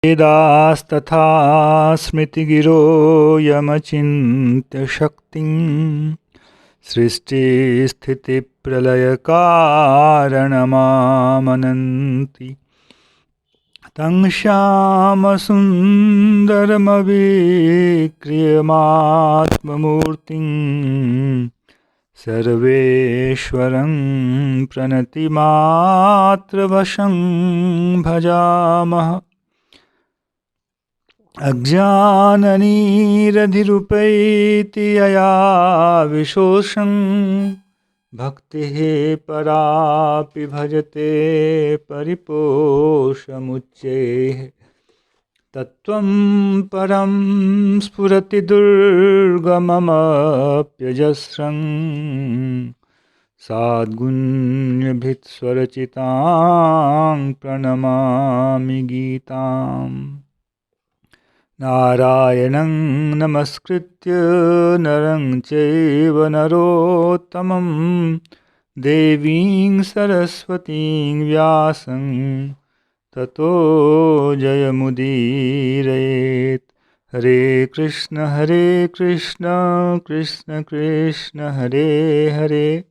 वेदास्तथा स्मृतिगिरो यमचिन्त्य शक्तिं सृष्टिस्थितिप्रलयकारणमामनन्ति तं श्यामसुन्दरमविक्रियमात्ममूर्तिं सर्वेश्वरं प्रणतिमात्रवशं भजामः। अज्ञाननिरधिरुपैति यया विशोषं भक्तिः परापि भजते परिपोषमुच्चैः तत्त्वं परं स्फुरति दुर्गममप्यजस्रं साद्गुण्यभित्स्वरचितां प्रणमामि गीताम्। नारायणं नमस्कृत्य नरं चैव नरोत्तमं देवीं सरस्वतीं व्यासं ततो जयमुदीरयेत्। हरे कृष्ण कृष्ण कृष्ण हरे हरे,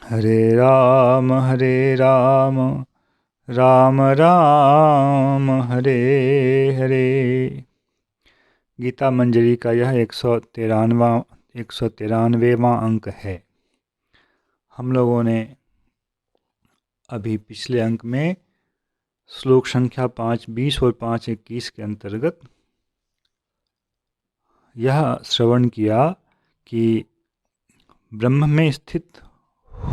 हरे राम राम राम हरे हरे। गीता मंजरी का यह 193वां अंक है। हम लोगों ने अभी पिछले अंक में श्लोक संख्या 5.20 और 5.21 के अंतर्गत यह श्रवण किया कि ब्रह्म में स्थित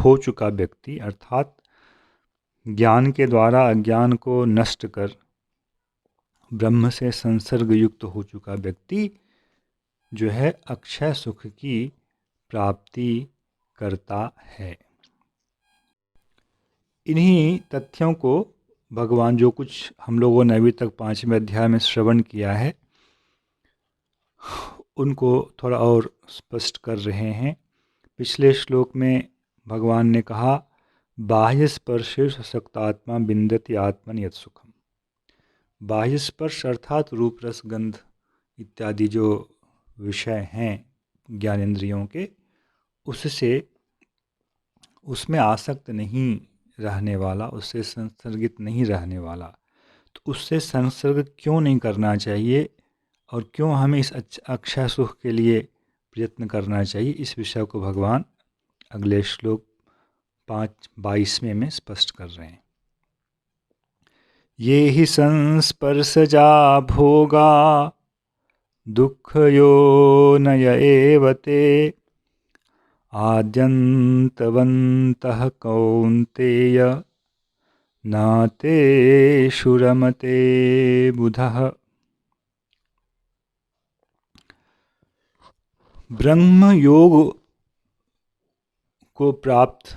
हो चुका व्यक्ति अर्थात ज्ञान के द्वारा अज्ञान को नष्ट कर ब्रह्म से संसर्ग युक्त हो चुका व्यक्ति जो है अक्षय सुख की प्राप्ति करता है। इन्हीं तथ्यों को भगवान जो कुछ हम लोगों ने अभी तक 5वें अध्याय में श्रवण किया है उनको थोड़ा और स्पष्ट कर रहे हैं। पिछले श्लोक में भगवान ने कहा बाह्य स्पर्शे सशक्तात्मा बिंदति आत्मन यत् सुखम। बाह्य स्पर्श अर्थात रूप रस गंध इत्यादि जो विषय हैं ज्ञानेंद्रियों के, उससे उसमें आसक्त नहीं रहने वाला, उससे संसर्गित नहीं रहने वाला, तो उससे संसर्ग क्यों नहीं करना चाहिए और क्यों हमें इस अक्षय सुख के लिए प्रयत्न करना चाहिए, इस विषय को भगवान अगले श्लोक 5.22 में स्पष्ट कर रहे हैं। ये ही संस्पर्शजा भोगा दुःखयोनय एव ते आद्यन्तवन्तः कौन्तेय न तेषु रमते बुधः। ब्रह्म योग को प्राप्त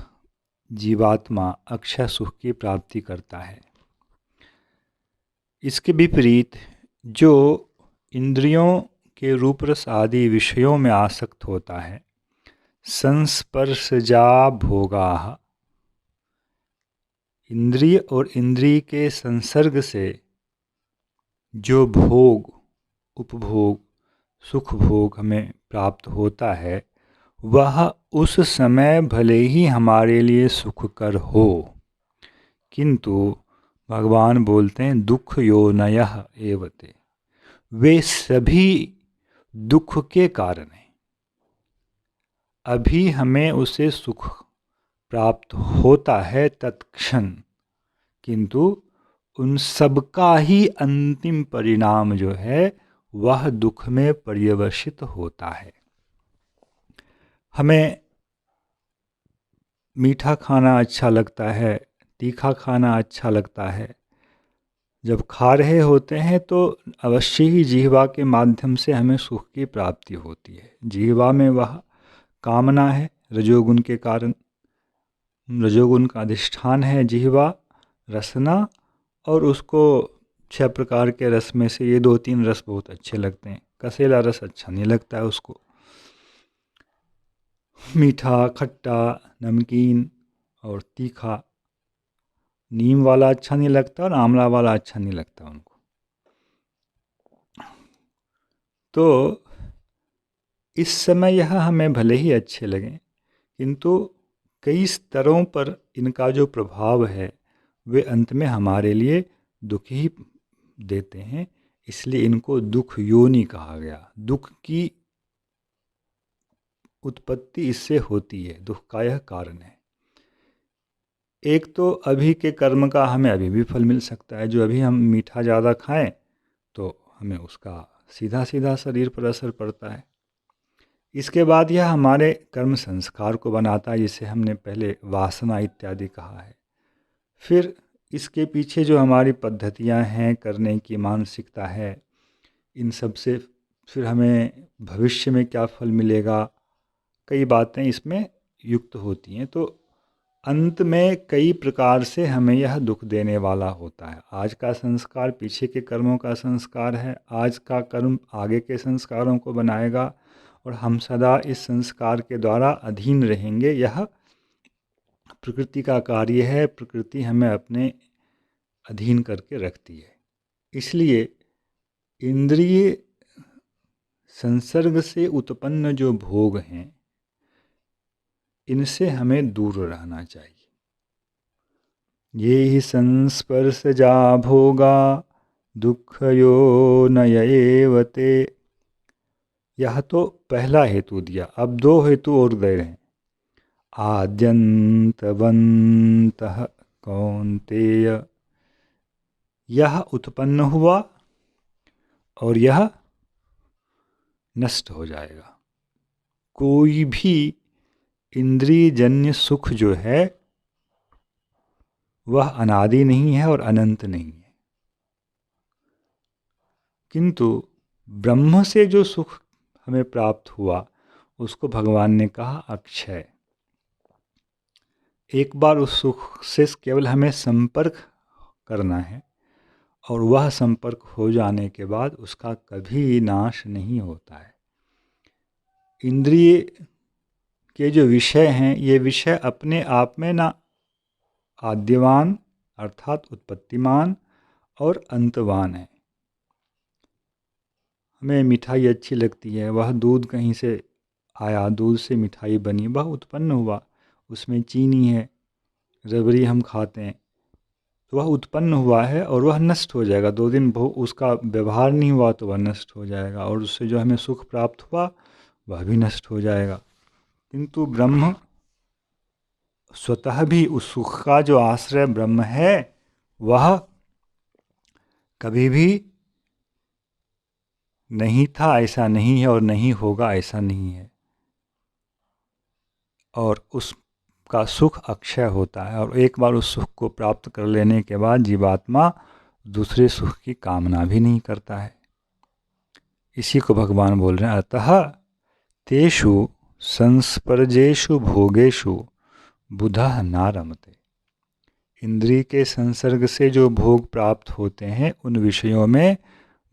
जीवात्मा अक्षय सुख की प्राप्ति करता है। इसके विपरीत जो इंद्रियों के रूप रस आदि विषयों में आसक्त होता है, संस्पर्शजा भोगाः, इंद्रिय और इंद्रिय के संसर्ग से जो भोग उपभोग सुख भोग हमें प्राप्त होता है वह उस समय भले ही हमारे लिए सुखकर हो, किंतु भगवान बोलते हैं दुख योनयः एव ते, वे सभी दुख के कारण हैं। अभी हमें उसे सुख प्राप्त होता है तत्क्षण, किंतु उन सब का ही अंतिम परिणाम जो है वह दुख में पर्यवसित होता है। हमें मीठा खाना अच्छा लगता है, तीखा खाना अच्छा लगता है। जब खा रहे होते हैं तो अवश्य ही जिह्वा के माध्यम से हमें सुख की प्राप्ति होती है। जिह्वा में वह कामना है, रजोगुण के कारण, रजोगुण का अधिष्ठान है जिह्वा, रसना, और उसको 6 प्रकार के रस में से ये 2-3 रस बहुत अच्छे लगते हैं। कसेला रस अच्छा नहीं लगता है उसको। मीठा, खट्टा, नमकीन और तीखा नीम वाला अच्छा नहीं लगता और आंवला वाला अच्छा नहीं लगता उनको। तो इस समय यह हमें भले ही अच्छे लगें, किंतु कई स्तरों पर इनका जो प्रभाव है वे अंत में हमारे लिए दुख ही देते हैं। इसलिए इनको दुख योनि कहा गया। दुख की उत्पत्ति इससे होती है, दुख का यह कारण है। एक तो अभी के कर्म का हमें अभी भी फल मिल सकता है। जो अभी हम मीठा ज़्यादा खाएं तो हमें उसका सीधा सीधा शरीर पर असर पड़ता है। इसके बाद यह हमारे कर्म संस्कार को बनाता है, जिसे हमने पहले वासना इत्यादि कहा है। फिर इसके पीछे जो हमारी पद्धतियां हैं करने की, मानसिकता है, इन सब से फिर हमें भविष्य में क्या फल मिलेगा, कई बातें इसमें युक्त होती हैं। तो अंत में कई प्रकार से हमें यह दुख देने वाला होता है। आज का संस्कार पीछे के कर्मों का संस्कार है। आज का कर्म आगे के संस्कारों को बनाएगा और हम सदा इस संस्कार के द्वारा अधीन रहेंगे। यह प्रकृति का कार्य है। प्रकृति हमें अपने अधीन करके रखती है। इसलिए इंद्रिय संसर्ग से उत्पन्न जो भोग हैं, इनसे हमें दूर रहना चाहिए। ये ही संस्पर्शजा भोगा दुःखयो नय एव ते। यह तो पहला हेतु दिया। अब दो हेतु और दे रहे हैं। आद्यंतवन्तः कौन्तेय, यह उत्पन्न हुआ और यह नष्ट हो जाएगा। कोई भी इंद्रियजन्य सुख जो है वह अनादि नहीं है और अनंत नहीं है, किंतु ब्रह्म से जो सुख हमें प्राप्त हुआ उसको भगवान ने कहा अक्षय। एक बार उस सुख से केवल हमें संपर्क करना है और वह संपर्क हो जाने के बाद उसका कभी नाश नहीं होता है। इंद्रिय के जो विषय हैं, ये विषय अपने आप में ना आद्यवान अर्थात उत्पत्तिमान और अंतवान है। हमें मिठाई अच्छी लगती है, वह दूध कहीं से आया, दूध से मिठाई बनी, वह उत्पन्न हुआ, उसमें चीनी है, रबड़ी हम खाते हैं, तो वह उत्पन्न हुआ है और वह नष्ट हो जाएगा। 2 दिन उसका व्यवहार नहीं हुआ तो वह नष्ट हो जाएगा और उससे जो हमें सुख प्राप्त हुआ वह भी नष्ट हो जाएगा। किंतु ब्रह्म स्वतः भी उस सुख का जो आश्रय ब्रह्म है वह कभी भी नहीं था ऐसा नहीं है और नहीं होगा ऐसा नहीं है, और उसका सुख अक्षय होता है। और एक बार उस सुख को प्राप्त कर लेने के बाद जीवात्मा दूसरे सुख की कामना भी नहीं करता है। इसी को भगवान बोल रहे हैं, अतः तेषु संस्पर्जेषु भोगेषु बुधः न रमते। इंद्रिय के संसर्ग से जो भोग प्राप्त होते हैं उन विषयों में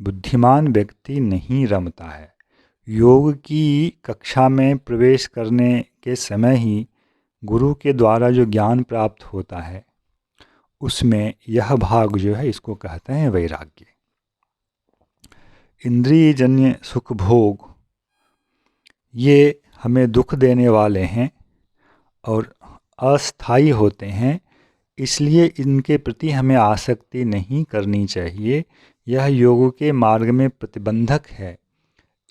बुद्धिमान व्यक्ति नहीं रमता है। योग की कक्षा में प्रवेश करने के समय ही गुरु के द्वारा जो ज्ञान प्राप्त होता है उसमें यह भाग जो है इसको कहते हैं वैराग्य। इंद्रियजन्य सुख भोग ये हमें दुख देने वाले हैं और अस्थायी होते हैं, इसलिए इनके प्रति हमें आसक्ति नहीं करनी चाहिए। यह योग के मार्ग में प्रतिबंधक है।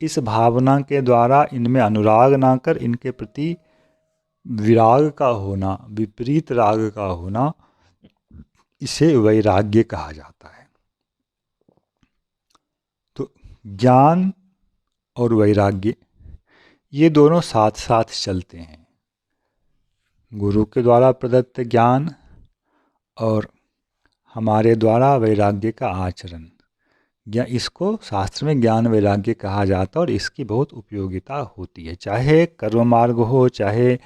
इस भावना के द्वारा इनमें अनुराग ना कर इनके प्रति विराग का होना, विपरीत राग का होना, इसे वैराग्य कहा जाता है। तो ज्ञान और वैराग्य ये दोनों साथ साथ चलते हैं। गुरु के द्वारा प्रदत्त ज्ञान और हमारे द्वारा वैराग्य का आचरण, इसको शास्त्र में ज्ञान वैराग्य कहा जाता है और इसकी बहुत उपयोगिता होती है। चाहे कर्म मार्ग हो, चाहे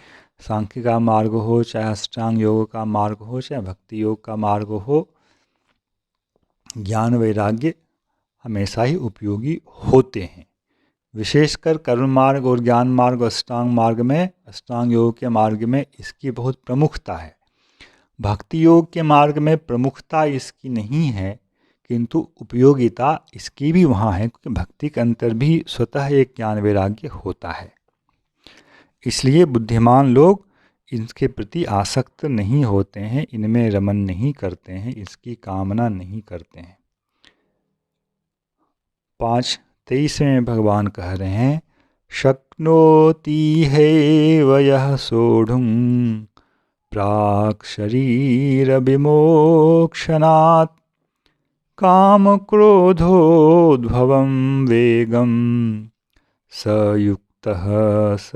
सांख्य का मार्ग हो, चाहे अष्टांग योग का मार्ग हो, चाहे भक्ति योग का मार्ग हो, ज्ञान वैराग्य हमेशा ही उपयोगी होते हैं। विशेषकर कर्म मार्ग और ज्ञान मार्ग, अष्टांग मार्ग में, अष्टांग योग के मार्ग में इसकी बहुत प्रमुखता है। भक्ति योग के मार्ग में प्रमुखता इसकी नहीं है, किंतु उपयोगिता इसकी भी वहाँ है, क्योंकि भक्ति के अंतर भी स्वतः एक ज्ञान वैराग्य होता है। इसलिए बुद्धिमान लोग इनके प्रति आसक्त नहीं होते हैं, इनमें रमन नहीं करते हैं, इसकी कामना नहीं करते हैं। 5:23 में भगवान कह रहे हैं, शक्नोति हैव यः सोढुं प्राक् शरीर विमोक्षणात् काम क्रोधोद्भवं वेगं स युक्तः स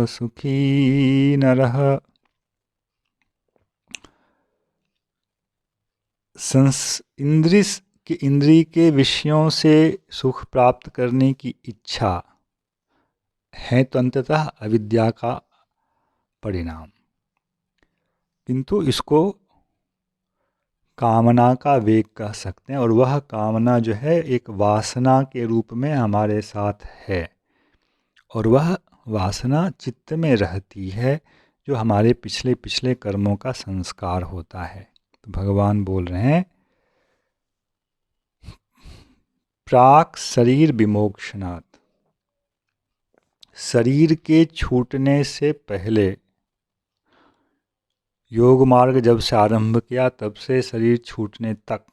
सुखी नरः। इंद्रिय के विषयों से सुख प्राप्त करने की इच्छा है तो अंततः अविद्या का परिणाम, किंतु इसको कामना का वेग कह सकते हैं। और वह कामना जो है एक वासना के रूप में हमारे साथ है, और वह वासना चित्त में रहती है, जो हमारे पिछले पिछले कर्मों का संस्कार होता है। तो भगवान बोल रहे हैं, प्राक शरीर विमोक्षणात्, शरीर के छूटने से पहले, योग मार्ग जब से आरंभ किया तब से शरीर छूटने तक,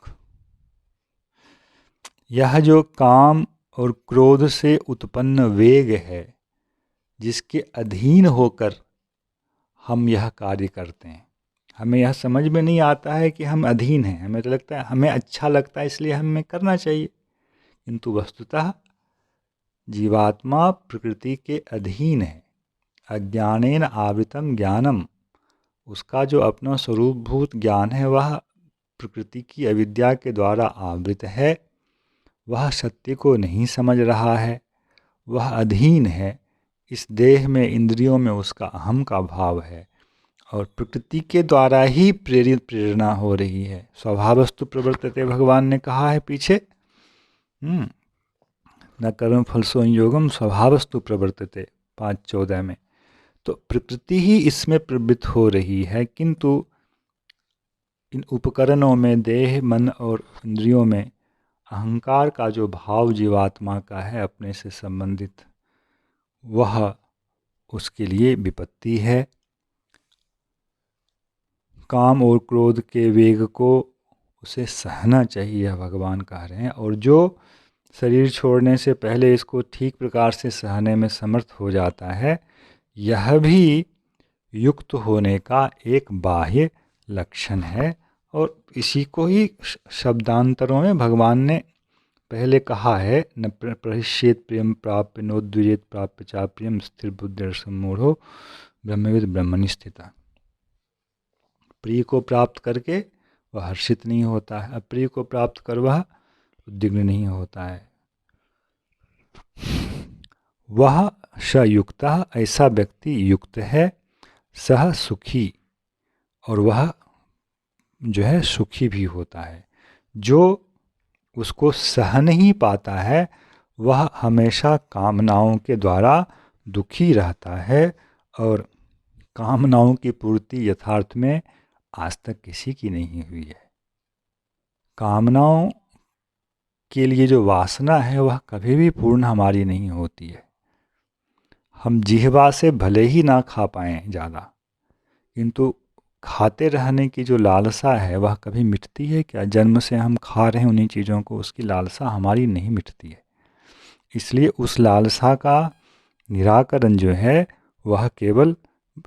यह जो काम और क्रोध से उत्पन्न वेग है, जिसके अधीन होकर हम यह कार्य करते हैं, हमें यह समझ में नहीं आता है कि हम अधीन हैं। हमें तो लगता है हमें अच्छा लगता है इसलिए हमें करना चाहिए, किंतु वस्तुतः जीवात्मा प्रकृति के अधीन है। अज्ञानेन आवृतम ज्ञानम, उसका जो अपना स्वरूपभूत ज्ञान है वह प्रकृति की अविद्या के द्वारा आवृत है। वह सत्य को नहीं समझ रहा है, वह अधीन है। इस देह में, इंद्रियों में उसका अहम का भाव है, और प्रकृति के द्वारा ही प्रेरणा हो रही है। स्वभावस्तु प्रवर्तते भगवान ने कहा है पीछे, न कर्म फल संयोगम स्वभावस्तु प्रवर्तते 5:14 में। तो प्रकृति ही इसमें प्रवृत्त हो रही है, किंतु इन उपकरणों में, देह, मन और इंद्रियों में अहंकार का जो भाव जीवात्मा का है अपने से संबंधित, वह उसके लिए विपत्ति है। काम और क्रोध के वेग को उसे सहना चाहिए, भगवान कह रहे हैं। और जो शरीर छोड़ने से पहले इसको ठीक प्रकार से सहने में समर्थ हो जाता है, यह भी युक्त होने का एक बाह्य लक्षण है। और इसी को ही शब्दांतरों में भगवान ने पहले कहा है, न प्रहिष्येत प्रियम प्राप्य नोद्विजेत प्राप्य चा प्रियम स्थिर बुद्धिर्सम्मूढ़ो ब्रह्मविद ब्रह्मणि स्थिता। प्रिय को प्राप्त करके वह हर्षित नहीं होता है, अप्रिय को प्राप्त कर वह उद्विग्न नहीं होता है। वह स युक्तः, ऐसा व्यक्ति युक्त है, सह सुखी, और वह जो है सुखी भी होता है। जो उसको सह नहीं पाता है वह हमेशा कामनाओं के द्वारा दुखी रहता है, और कामनाओं की पूर्ति यथार्थ में आज तक किसी की नहीं हुई है। कामनाओं के लिए जो वासना है वह कभी भी पूर्ण हमारी नहीं होती है। हम जिह्वा से भले ही ना खा पाएँ ज़्यादा, किंतु खाते रहने की जो लालसा है वह कभी मिटती है क्या? जन्म से हम खा रहे हैं उन्हीं चीज़ों को, उसकी लालसा हमारी नहीं मिटती है। इसलिए उस लालसा का निराकरण जो है वह केवल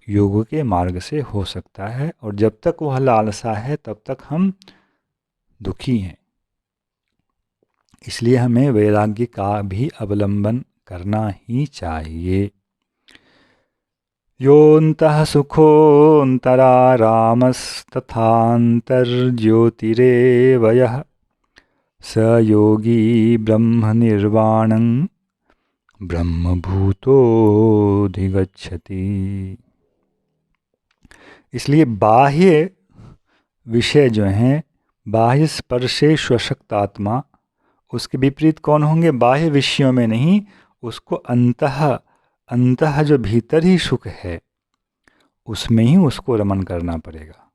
योग के मार्ग से हो सकता है, और जब तक वह लालसा है तब तक हम दुखी हैं। इसलिए हमें वैराग्य का भी अवलंबन करना ही चाहिए। योऽन्तः सुखोऽन्तरारामस्तथान्तर्ज्योतिरेव यः स योगी ब्रह्मनिर्वाणं ब्रह्मभूतोऽधिगच्छति। इसलिए बाह्य विषय जो हैं, बाह्य स्पर्शे स्वशक्त आत्मा, उसके विपरीत कौन होंगे? बाह्य विषयों में नहीं, उसको अंतः जो भीतर ही सुख है उसमें ही उसको रमन करना पड़ेगा।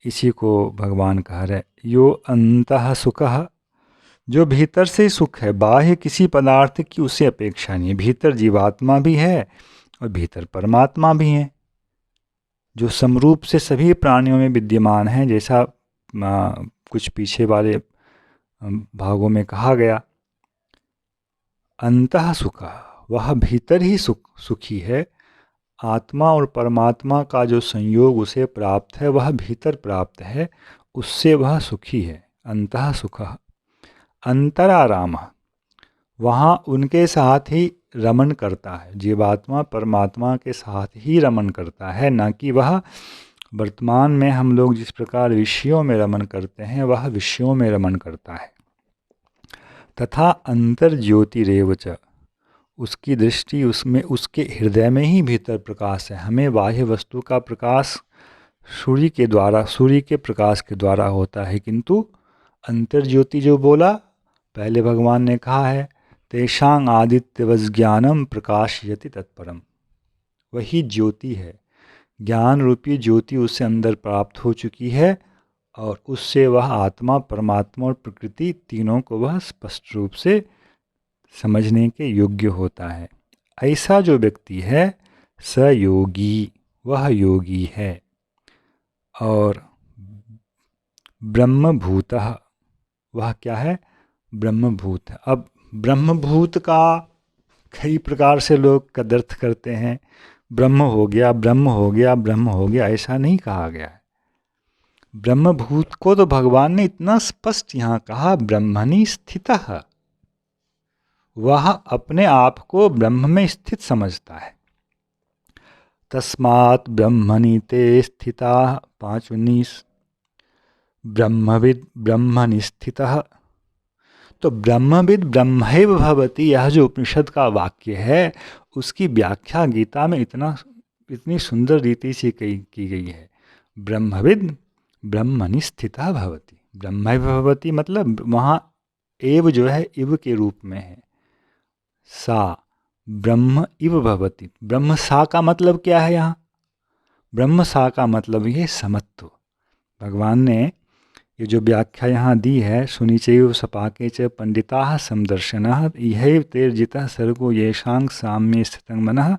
इसी को भगवान कह रहे, यो अंतः सुखः, जो भीतर से सुख है, बाह्य किसी पदार्थ की उससे अपेक्षा नहीं है। भीतर जीवात्मा भी है और भीतर परमात्मा भी है, जो समरूप से सभी प्राणियों में विद्यमान है, जैसा कुछ पीछे वाले भागों में कहा गया। अंतः सुखः, वह भीतर ही सुखी है। आत्मा और परमात्मा का जो संयोग उसे प्राप्त है वह भीतर प्राप्त है, उससे वह सुखी है। अंतः सुखः अंतराराम, वहाँ उनके साथ ही रमन करता है। जीवात्मा परमात्मा के साथ ही रमन करता है, ना कि वह वर्तमान में हम लोग जिस प्रकार विषयों में रमन करते हैं वह विषयों में रमन करता है। तथा अंतर्ज्योतिरेव च, उसकी दृष्टि उसमें, उसके हृदय में ही भीतर प्रकाश है। हमें बाह्य वस्तु का प्रकाश सूर्य के द्वारा, सूर्य के प्रकाश के द्वारा होता है, किंतु अंतर्ज्योति जो बोला पहले भगवान ने कहा है, तेषां आदित्यवज्ञानम प्रकाशयति तत्परम, वही ज्योति है। ज्ञान रूपी ज्योति उससे अंदर प्राप्त हो चुकी है और उससे वह आत्मा, परमात्मा और प्रकृति तीनों को वह स्पष्ट रूप से समझने के योग्य होता है। ऐसा जो व्यक्ति है स योगी, वह योगी है। और ब्रह्मभूतः, वह क्या है? ब्रह्मभूत। अब ब्रह्मभूत का कई प्रकार से लोग कदर्थ करते हैं। ब्रह्म हो गया, ब्रह्म हो गया, ब्रह्म हो गया, ऐसा नहीं कहा गया है। ब्रह्मभूत को तो भगवान ने इतना स्पष्ट यहाँ कहा, ब्रह्मणि स्थितः, वह अपने आप को ब्रह्म में स्थित समझता है। तस्मात् ब्रह्मणि ते स्थिता 5:19, ब्रह्मविद् ब्रह्मणि स्थितः। तो ब्रह्मविद् ब्रह्मैव भवति, यह जो उपनिषद का वाक्य है उसकी व्याख्या गीता में इतनी सुंदर रीति से की गई है। ब्रह्मविद् ब्रह्मणि स्थितः भवति, ब्रह्मैव भवति मतलब वहाँ एव जो है इव के रूप में है। सा ब्रह्म इव भवति, ब्रह्म सा का मतलब क्या है? यहाँ ब्रह्म सा का मतलब ये समत्व। भगवान ने ये जो व्याख्या यहाँ दी है, सुनिचैव सपाके च पंडिताः समदर्शनः इहैव तेर्जितः सर्गो येषां साम्ये स्थितं मनः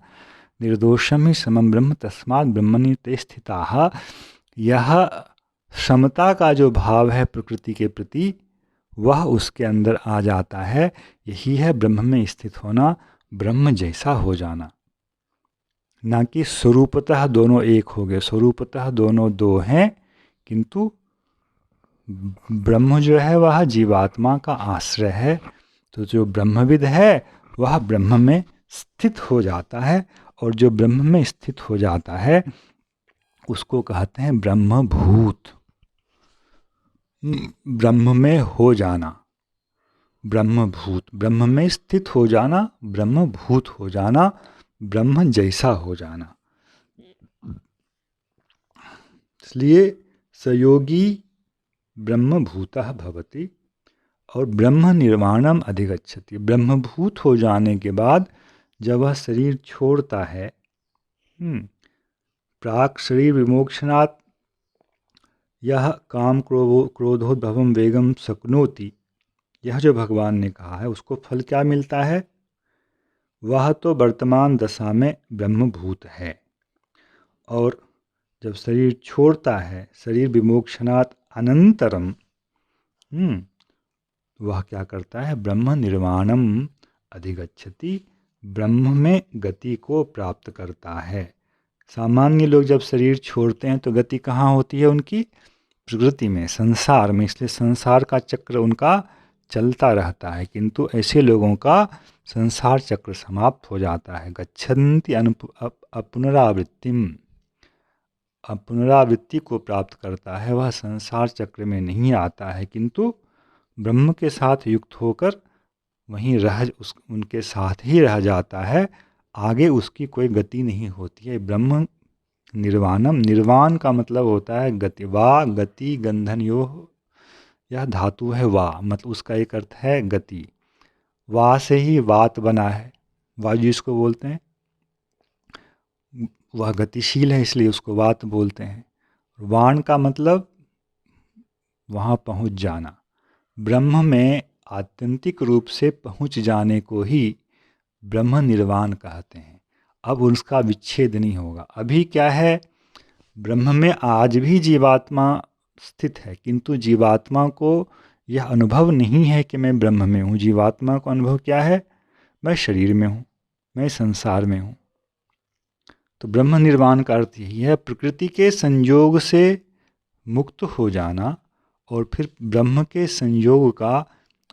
निर्दोषं हि समं ब्रह्म तस्मात् ब्रह्मणि ते स्थिताः। यह समता का जो भाव है प्रकृति के प्रति, वह उसके अंदर आ जाता है। यही है ब्रह्म में स्थित होना, ब्रह्म जैसा हो जाना। ना कि स्वरूपतः दोनों एक हो गए, स्वरूपतः दोनों दो हैं, किंतु ब्रह्म जो है वह जीवात्मा का आश्रय है। तो जो ब्रह्मविद है वह ब्रह्म में स्थित हो जाता है, और जो ब्रह्म में स्थित हो जाता है उसको कहते हैं ब्रह्मभूत। ब्रह्म में हो जाना, ब्रह्मभूत, ब्रह्म में स्थित हो जाना, ब्रह्मभूत हो जाना, ब्रह्म जैसा हो जाना। इसलिए सयोगी ब्रह्मभूतः भवति और ब्रह्म निर्वाणम अधिगच्छति। ब्रह्मभूत हो जाने के बाद जब वह शरीर छोड़ता है, प्राक शरीर विमोक्षणात् यह काम क्रोधोद्भवम वेगम शक्नोति, यह जो भगवान ने कहा है उसको फल क्या मिलता है? वह तो वर्तमान दशा में ब्रह्मभूत है, और जब शरीर छोड़ता है, शरीर विमोक्षणात् अनंतरम, वह क्या करता है? ब्रह्म निर्वाणम अधिगच्छति, ब्रह्म में गति को प्राप्त करता है। सामान्य लोग जब शरीर छोड़ते हैं तो गति कहाँ होती है उनकी? प्रकृति में, संसार में, इसलिए संसार का चक्र उनका चलता रहता है। किंतु ऐसे लोगों का संसार चक्र समाप्त हो जाता है। गच्छन्ति पुनरावृत्तिम, पुनरावृत्ति को प्राप्त करता है, वह संसार चक्र में नहीं आता है, किंतु ब्रह्म के साथ युक्त होकर वहीं उनके साथ ही रह जाता है। आगे उसकी कोई गति नहीं होती है। ब्रह्म निर्वाणम, निर्वाण का मतलब होता है गति। वा गति गंधन यो, यह धातु है वा, मतलब उसका एक अर्थ है गति। वा से ही वात बना है, वायु जिसको बोलते हैं, वह गतिशील है इसलिए उसको वात बोलते हैं। वाण का मतलब वहाँ पहुँच जाना। ब्रह्म में आत्यंतिक रूप से पहुँच जाने को ही ब्रह्म निर्वाण कहते हैं। अब उसका विच्छेद नहीं होगा। अभी क्या है, ब्रह्म में आज भी जीवात्मा स्थित है, किंतु जीवात्मा को यह अनुभव नहीं है कि मैं ब्रह्म में हूँ। जीवात्मा को अनुभव क्या है, मैं शरीर में हूँ, मैं संसार में हूँ। तो ब्रह्म निर्वाण का अर्थ यही है, प्रकृति के संयोग से मुक्त हो जाना और फिर ब्रह्म के संयोग का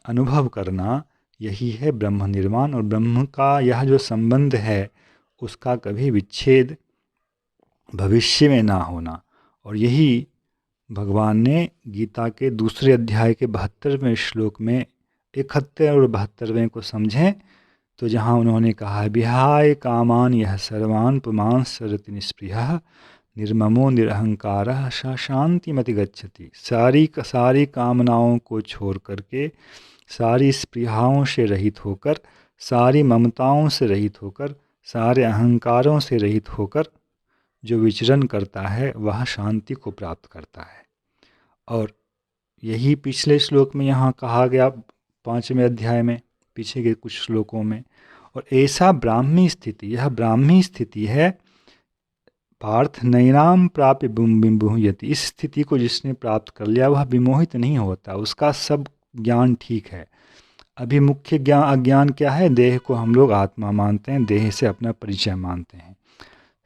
अनुभव करना, यही है ब्रह्म निर्वाण। और ब्रह्म का यह जो संबंध है उसका कभी विच्छेद भविष्य में ना होना। और यही भगवान ने गीता के दूसरे अध्याय के 72वें श्लोक में 71 और 72वें को समझें तो जहाँ उन्होंने कहा है, विहाय कामान यह सर्वान पुमांस सरति निस्पृहः निर्ममो निरहंकारः स शांतिमति गच्छति। सारी कामनाओं को छोड़ करके, सारी स्पृहाओं से रहित होकर, सारी ममताओं से रहित होकर, सारे अहंकारों से रहित होकर जो विचरण करता है वह शांति को प्राप्त करता है। और यही पिछले श्लोक में यहाँ कहा गया 5वें अध्याय में, पीछे के कुछ श्लोकों में। और ऐसा ब्राह्मी स्थिति, यह ब्राह्मी स्थिति है, पार्थ नैनाम प्राप्य विमोहयति। इस स्थिति को जिसने प्राप्त कर लिया वह विमोहित नहीं होता, उसका सब ज्ञान ठीक है। अभी मुख्य अज्ञान क्या है, देह को हम लोग आत्मा मानते हैं, देह से अपना परिचय मानते हैं।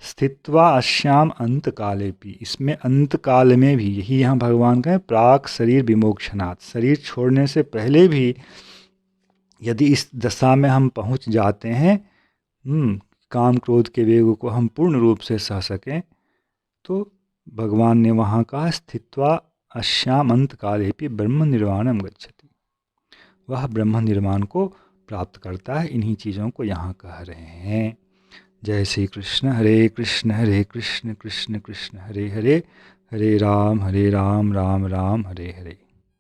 स्थित्वा अश्याम अंत काले भी, इसमें अंत काल में भी, यही यहाँ भगवान का है, प्राक शरीर विमोक्षणात्, शरीर छोड़ने से पहले भी यदि इस दशा में हम पहुँच जाते हैं, काम क्रोध के वेगों को हम पूर्ण रूप से सह सकें, तो भगवान ने वहाँ कहा स्थित्वा अश्याम अंत काले भी ब्रह्म निर्वाणम गच्छति, वह ब्रह्म निर्वाण को प्राप्त करता है। इन्हीं चीज़ों को यहाँ कह रहे हैं। जय श्री कृष्ण। हरे कृष्ण कृष्ण कृष्ण हरे हरे, हरे राम राम राम हरे हरे।